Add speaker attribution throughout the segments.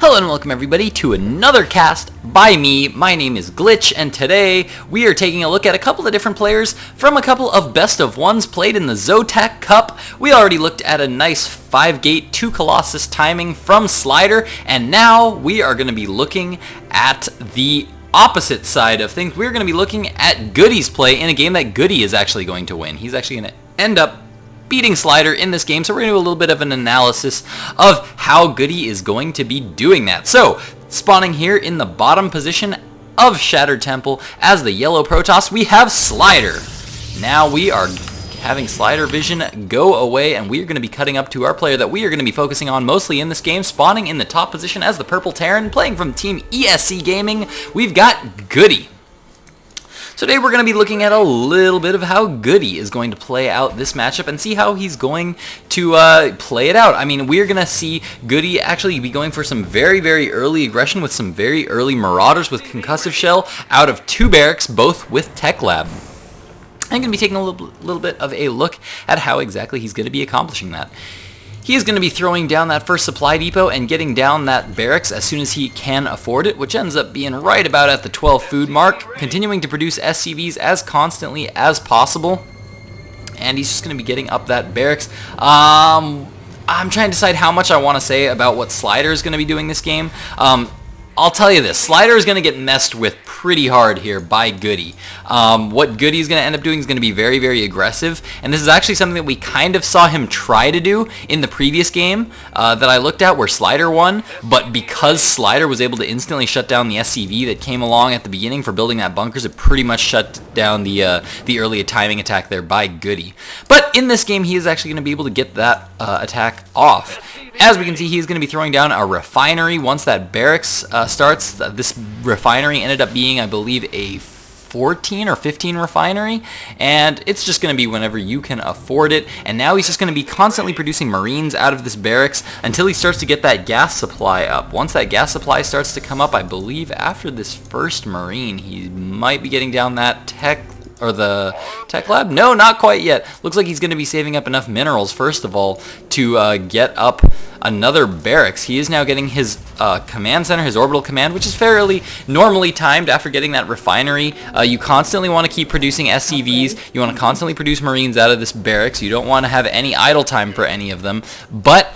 Speaker 1: Hello and welcome everybody to another cast by me. My name is Glitch, and today we are taking a look at a couple of different players from a couple of best of ones played in the ZOTAC Cup. We already looked at a nice 5-gate 2 Colossus timing from SLiDeR, and now we are going to be looking at the opposite side of things. We're going to be looking at GOODY's play in a game that GOODY is actually going to win. He's actually going to end up beating SLiDeR in this game, so we're going to do a little bit of an analysis of how GOODY is going to be doing that. So, spawning here in the bottom position of Shattered Temple as the yellow Protoss, we have SLiDeR. Now we are having SLiDeR vision go away, and we are going to be cutting up to our player that we are going to be focusing on mostly in this game, spawning in the top position as the purple Terran, playing from Team ESC Gaming. We've got GOODY. Today we're going to be looking at a little bit of how GOODY is going to play out this matchup and see how he's going to play it out. I mean, we're going to see GOODY actually be going for some very early aggression with some very early Marauders with Concussive Shell out of 2 barracks, both with Tech Lab. I'm going to be taking a little bit of a look at how exactly he's going to be accomplishing that. He is going to be throwing down that first supply depot and getting down that barracks as soon as he can afford it, which ends up being right about at the 12 food mark, continuing to produce SCVs as constantly as possible. And he's just going to be getting up that barracks. I'm trying to decide how much I want to say about what SLiDeR is going to be doing this game. I'll tell you this, SLiDeR is going to get messed with pretty hard here by GOODY. What GOODY is going to end up doing is going to be very aggressive, and this is actually something that we kind of saw him try to do in the previous game that I looked at where SLiDeR won, but because SLiDeR was able to instantly shut down the SCV that came along at the beginning for building that bunkers, it pretty much shut down the early timing attack there by GOODY. But in this game, he is actually going to be able to get that attack off. As we can see, he's going to be throwing down a refinery once that barracks starts. This refinery ended up being, I believe, a 14 or 15 refinery, and it's just going to be whenever you can afford it. And now he's just going to be constantly producing Marines out of this barracks until he starts to get that gas supply up. Once that gas supply starts to come up, I believe after this first Marine, he might be getting down that the Tech Lab? No, not quite yet. Looks like he's going to be saving up enough minerals, first of all, to get up another barracks. He is now getting his command center, his orbital command, which is fairly normally timed after getting that refinery. You constantly want to keep producing SCVs. You want to constantly produce Marines out of this barracks. You don't want to have any idle time for any of them, but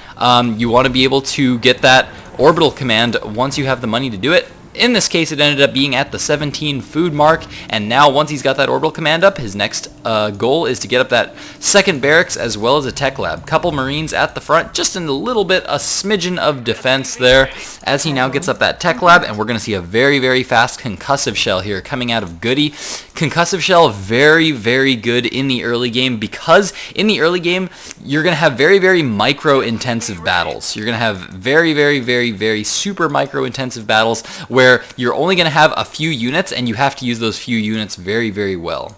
Speaker 1: you want to be able to get that orbital command once you have the money to do it. In this case, it ended up being at the 17 food mark, and now once he's got that orbital command up, his next goal is to get up that second barracks as well as a tech lab. Couple Marines at the front, just in a little bit, a smidgen of defense there as he now gets up that tech lab, and we're going to see a very fast concussive shell here coming out of GOODY. Concussive shell, very good in the early game, because in the early game, you're going to have very micro-intensive battles. You're going to have very super micro-intensive battles where you're only going to have a few units, and you have to use those few units very well.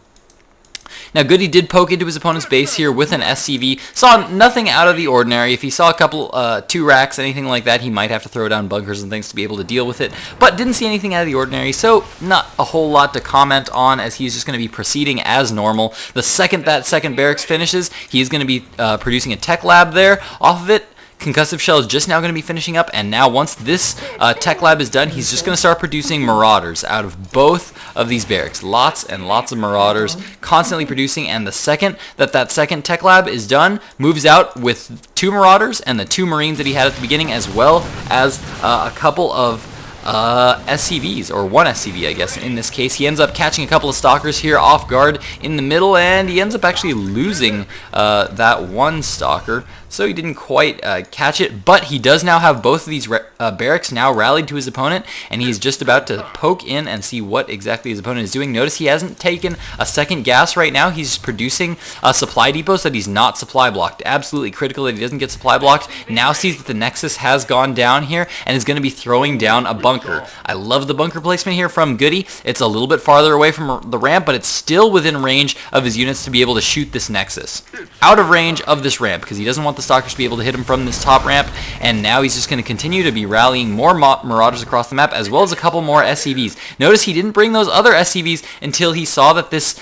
Speaker 1: Now, GOODY did poke into his opponent's base here with an SCV. Saw nothing out of the ordinary. If he saw a couple, 2 racks, anything like that, he might have to throw down bunkers and things to be able to deal with it. But didn't see anything out of the ordinary, so not a whole lot to comment on, as he's just going to be proceeding as normal. The second that second barracks finishes, he's going to be producing a tech lab there off of it. Concussive Shell is just now going to be finishing up, and now once this tech lab is done, he's just going to start producing Marauders out of both of these barracks. Lots and lots of Marauders constantly producing, and the second that second tech lab is done, moves out with 2 Marauders and the 2 Marines that he had at the beginning, as well as a couple of SCVs, or 1 SCV I guess in this case. He ends up catching a couple of Stalkers here off guard in the middle, and he ends up actually losing that 1 Stalker, so he didn't quite catch it, but he does now have both of these barracks now rallied to his opponent, and he's just about to poke in and see what exactly his opponent is doing. Notice he hasn't taken a second gas right now. He's producing supply depots that he's not supply blocked. Absolutely critical that he doesn't get supply blocked. Now sees that the Nexus has gone down here and is going to be throwing down a bunker. I love the bunker placement here from GOODY. It's a little bit farther away from the ramp, but it's still within range of his units to be able to shoot this Nexus. Out of range of this ramp, because he doesn't want want the Stalkers to be able to hit him from this top ramp, and now he's just going to continue to be rallying more Marauders across the map, as well as a couple more SCVs. Notice he didn't bring those other SCVs until he saw that this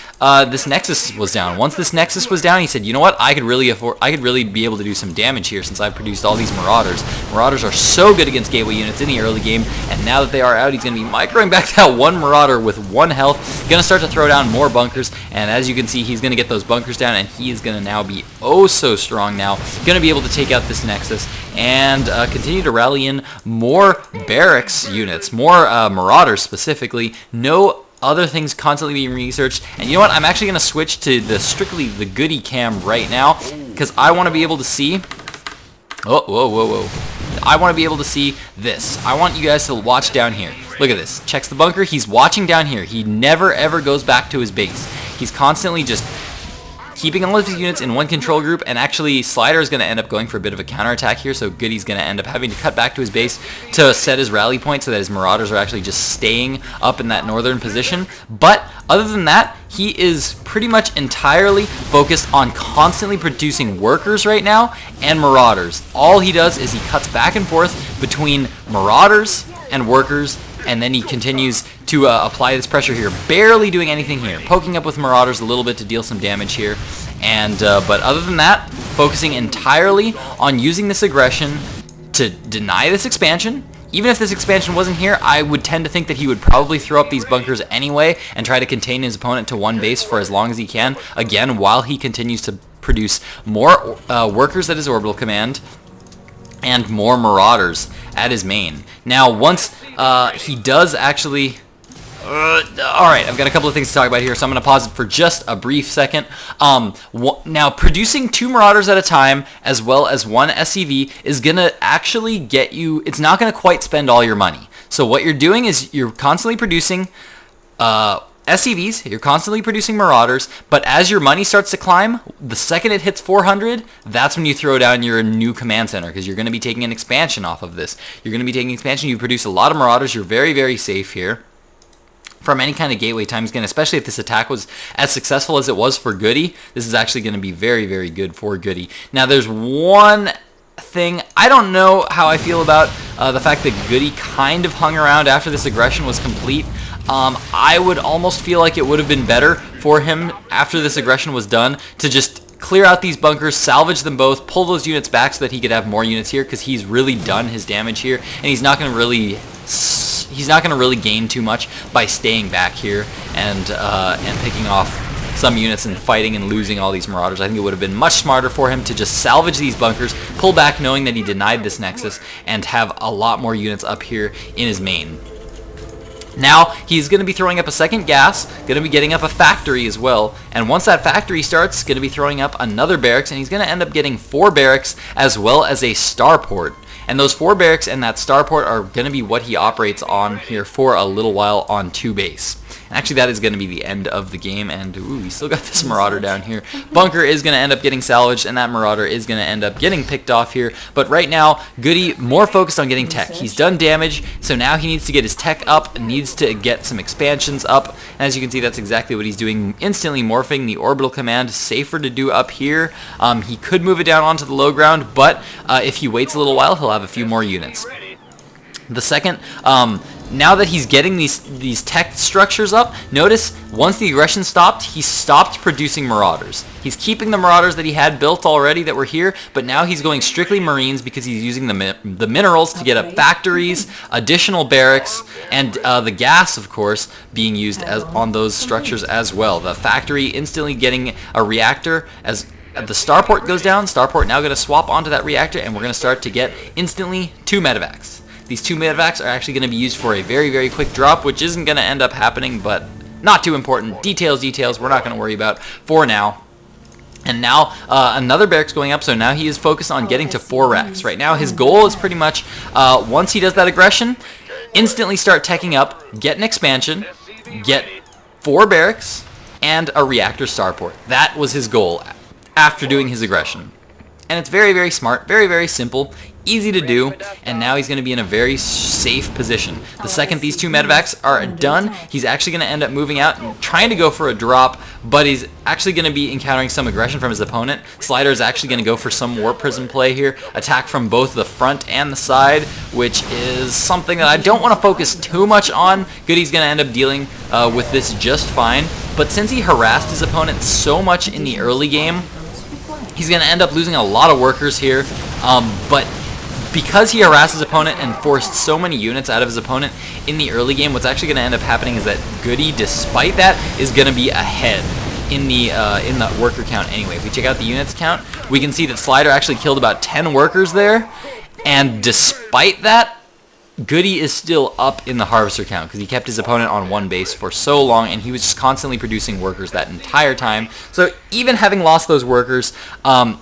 Speaker 1: Nexus was down. Once this Nexus was down, he said, you know what, I could really be able to do some damage here since I've produced all these Marauders. Marauders are so good against gateway units in the early game, and now that they are out, he's going to be microing back that one Marauder with 1 health. Going to start to throw down more bunkers, and as you can see, he's going to get those bunkers down, and he is going to now be oh so strong now. Going to be able to take out this Nexus and continue to rally in more barracks units, more Marauders specifically. No other things constantly being researched. And you know what? I'm actually going to switch to strictly the Goody cam right now, because I want to be able to see... Oh, whoa, whoa, whoa. I want to be able to see this. I want you guys to watch down here. Look at this. Checks the bunker. He's watching down here. He never, ever goes back to his base. He's constantly just keeping all of his units in one control group, and actually SLiDeR is going to end up going for a bit of a counterattack here, so Goody's going to end up having to cut back to his base to set his rally point so that his Marauders are actually just staying up in that northern position. But other than that, he is pretty much entirely focused on constantly producing workers right now and Marauders. All he does is he cuts back and forth between Marauders and workers, and then he continues to apply this pressure here, barely doing anything here, poking up with Marauders a little bit to deal some damage here, and but other than that, focusing entirely on using this aggression to deny this expansion. Even if this expansion wasn't here, I would tend to think that he would probably throw up these bunkers anyway and try to contain his opponent to one base for as long as he can, again, while he continues to produce more workers at his orbital command and more Marauders at his main. Now, once he does actually... Alright, I've got a couple of things to talk about here, so I'm going to pause it for just a brief second. Now, producing 2 Marauders at a time, as well as 1 SCV, is going to actually get you... It's not going to quite spend all your money. So what you're doing is you're constantly producing... SCVs, you're constantly producing Marauders, but as your money starts to climb, the second it hits 400, that's when you throw down your new command center, because you're going to be taking an expansion off of this. You're going to be taking expansion, you produce a lot of Marauders, you're very, very safe here from any kind of gateway time scan, especially if this attack was as successful as it was for Goody. This is actually going to be very, very good for Goody. Now, there's one thing. I don't know how I feel about the fact that Goody kind of hung around after this aggression was complete. I would almost feel like it would have been better for him after this aggression was done to just clear out these bunkers, salvage them both, pull those units back so that he could have more units here, because he's really done his damage here, and he's not going to really gain too much by staying back here and picking off some units and fighting and losing all these Marauders. I think it would have been much smarter for him to just salvage these bunkers, pull back knowing that he denied this Nexus, and have a lot more units up here in his main. Now, he's going to be throwing up a second gas, going to be getting up a factory as well, and once that factory starts, going to be throwing up another barracks, and he's going to end up getting 4 barracks as well as a starport. And those 4 barracks and that starport are going to be what he operates on here for a little while on 2 base. And actually, that is going to be the end of the game, and ooh, we still got this Marauder down here. Bunker is going to end up getting salvaged, and that Marauder is going to end up getting picked off here. But right now, Goody more focused on getting tech. He's done damage, so now he needs to get his tech up, needs to get some expansions up. And as you can see, that's exactly what he's doing, instantly morphing the orbital command. Safer to do up here. He could move it down onto the low ground, but if he waits a little while, he'll have a few more units. The second, now that he's getting these tech structures up, notice once the aggression stopped, he stopped producing Marauders. He's keeping the Marauders that he had built already that were here, but now he's going strictly Marines because he's using the minerals to get up factories, additional barracks, and the gas, of course, being used on those structures as well. The factory instantly getting a reactor as the starport goes down. Starport now going to swap onto that reactor, and we're going to start to get instantly 2 medevacs. These 2 medevacs are actually going to be used for a very, very quick drop, which isn't going to end up happening, but not too important. Details, we're not going to worry about for now. And now another barracks going up, so now he is focused on getting to 4 racks. Right now his goal is pretty much, once he does that aggression, instantly start teching up, get an expansion, get 4 barracks, and a reactor starport. That was his goal after doing his aggression. And it's very, very smart, very, very simple. easy to do, and now he's going to be in a very safe position. The second these two medevacs are done, he's actually going to end up moving out and trying to go for a drop, but he's actually going to be encountering some aggression from his opponent. SLiDeR is actually going to go for some warp prism play here, attack from both the front and the side, which is something that I don't want to focus too much on. Goody's going to end up dealing with this just fine, but since he harassed his opponent so much in the early game, he's going to end up losing a lot of workers here, but because he harassed his opponent and forced so many units out of his opponent in the early game, what's actually going to end up happening is that Goody, despite that, is going to be ahead in the worker count anyway. If we check out the units count, we can see that SLiDeR actually killed about 10 workers there, and despite that, Goody is still up in the harvester count because he kept his opponent on one base for so long, and he was just constantly producing workers that entire time. So even having lost those workers,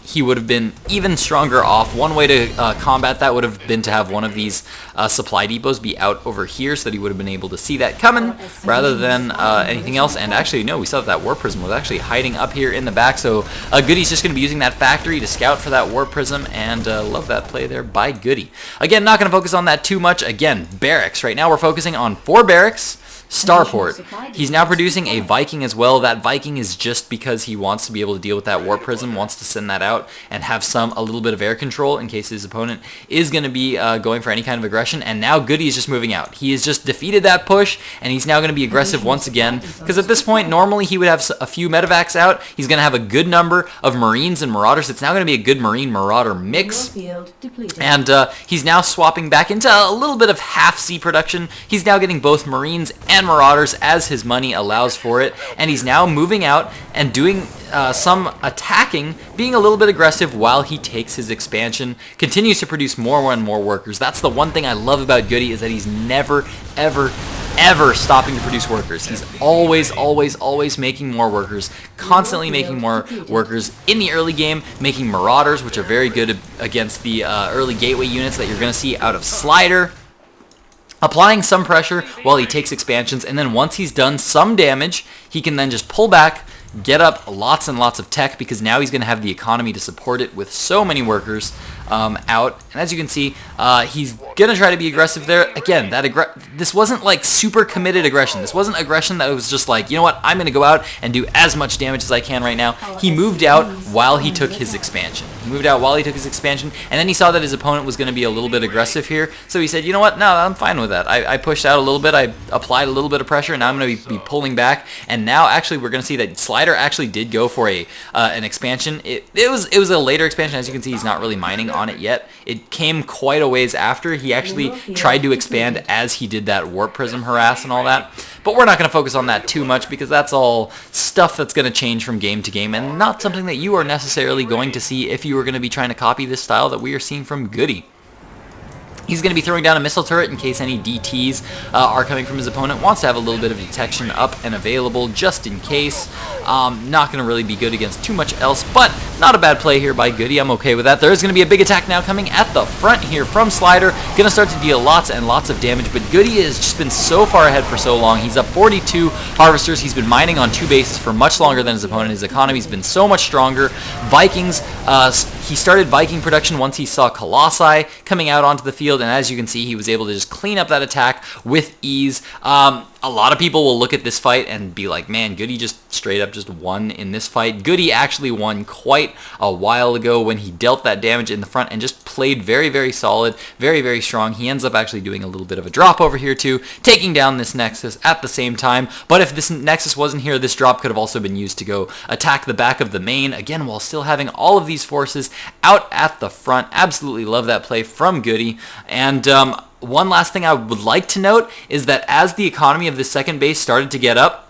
Speaker 1: he would have been even stronger off. One way to combat that would have been to have one of these supply depots be out over here so that he would have been able to see that coming rather than anything else. And actually, no, we saw that warp prism was actually hiding up here in the back, so Goody's just going to be using that factory to scout for that warp prism, and love that play there by Goody. Again, not going to focus on that too much. Again, barracks. Right now we're focusing on 4 barracks. Starport. He's now producing a Viking as well. That Viking is just because he wants to be able to deal with that warp prism, wants to send that out and have a little bit of air control in case his opponent is going to be going for any kind of aggression. And now Goody is just moving out. He has just defeated that push, and he's now going to be aggressive once again, because at this point normally he would have a few medevacs out. He's going to have a good number of Marines and Marauders. It's now going to be a good Marine-Marauder mix, and he's now swapping back into a little bit of half C production. He's now getting both Marines and Marauders as his money allows for it, and he's now moving out and doing some attacking, being a little bit aggressive while he takes his expansion, continues to produce more and more workers. That's the one thing I love about Goody, is that he's never, ever stopping to produce workers. He's always making more workers, constantly making more workers in the early game, making Marauders, which are very good against the early gateway units that you're going to see out of SLiDeR, applying some pressure while he takes expansions, and then once he's done some damage, he can then just pull back, get up lots and lots of tech, because now he's going to have the economy to support it with so many workers out. And as you can see, he's going to try to be aggressive there. Again, this wasn't like super committed aggression. This wasn't aggression that was just like, you know what, I'm going to go out and do as much damage as I can right now. He moved out while he took his expansion. And then he saw that his opponent was going to be a little bit aggressive here, so he said, you know what, no, I'm fine with that. I pushed out a little bit, I applied a little bit of pressure, and now I'm going to be pulling back. And now actually we're going to see that SLiDeR actually did go for an expansion. It was a later expansion. As you can see, he's not really mining on it yet. It came quite a ways after. He actually tried to expand as he did that warp prism harass and all that. But we're not going to focus on that too much, because that's all stuff that's going to change from game to game, and not something that you are necessarily going to see if you are going to be trying to copy this style that we are seeing from Goody. He's going to be throwing down a missile turret in case any DTs are coming from his opponent. Wants to have a little bit of detection up and available just in case. Not going to really be good against too much else, but not a bad play here by Goody. I'm okay with that. There is going to be a big attack now coming at the front here from SLiDeR. Going to start to deal lots and lots of damage, but Goody has just been so far ahead for so long. He's up 42 harvesters. He's been mining on 2 bases for much longer than his opponent. His economy's been so much stronger. Vikings, he started Viking production once he saw Colossi coming out onto the field, and as you can see, he was able to just clean up that attack with ease. A lot of people will look at this fight and be like, man, Goody just straight up just won in this fight. Goody actually won quite a while ago when he dealt that damage in the front and just played very solid, very strong. He ends up actually doing a little bit of a drop over here too, taking down this Nexus at the same time. But if this Nexus wasn't here, this drop could have also been used to go attack the back of the main, again, while still having all of these forces out at the front. Absolutely love that play from Goody. And one last thing I would like to note is that as the economy of the second base started to get up,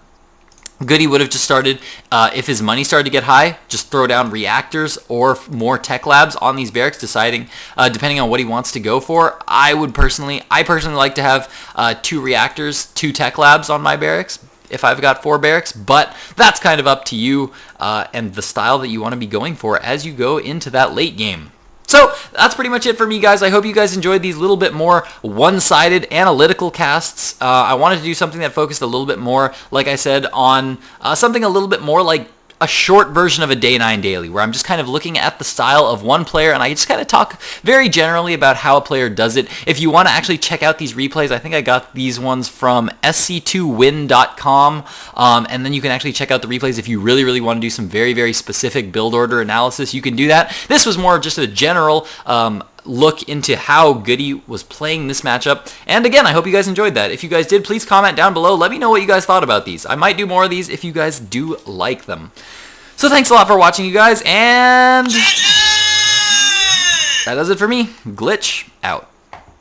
Speaker 1: Goody would have just started, if his money started to get high, just throw down reactors or more tech labs on these barracks, deciding, depending on what he wants to go for. I personally like to have 2 reactors, 2 tech labs on my barracks if I've got 4 barracks, but that's kind of up to you and the style that you want to be going for as you go into that late game. So that's pretty much it for me, guys. I hope you guys enjoyed these little bit more one-sided analytical casts. I wanted to do something that focused a little bit more, like I said, on something a little bit more like a short version of a Day 9 Daily, where I'm just kind of looking at the style of one player, and I just kind of talk very generally about how a player does it. If you want to actually check out these replays, I think I got these ones from sc2win.com, and then you can actually check out the replays if you really, really want to do some very, very specific build order analysis. You can do that. This was more just a general look into how Goody was playing this matchup. And again, I hope you guys enjoyed that. If you guys did, please comment down below. Let me know what you guys thought about these. I might do more of these if you guys do like them. So thanks a lot for watching, you guys, and that does it for me. Glitch out.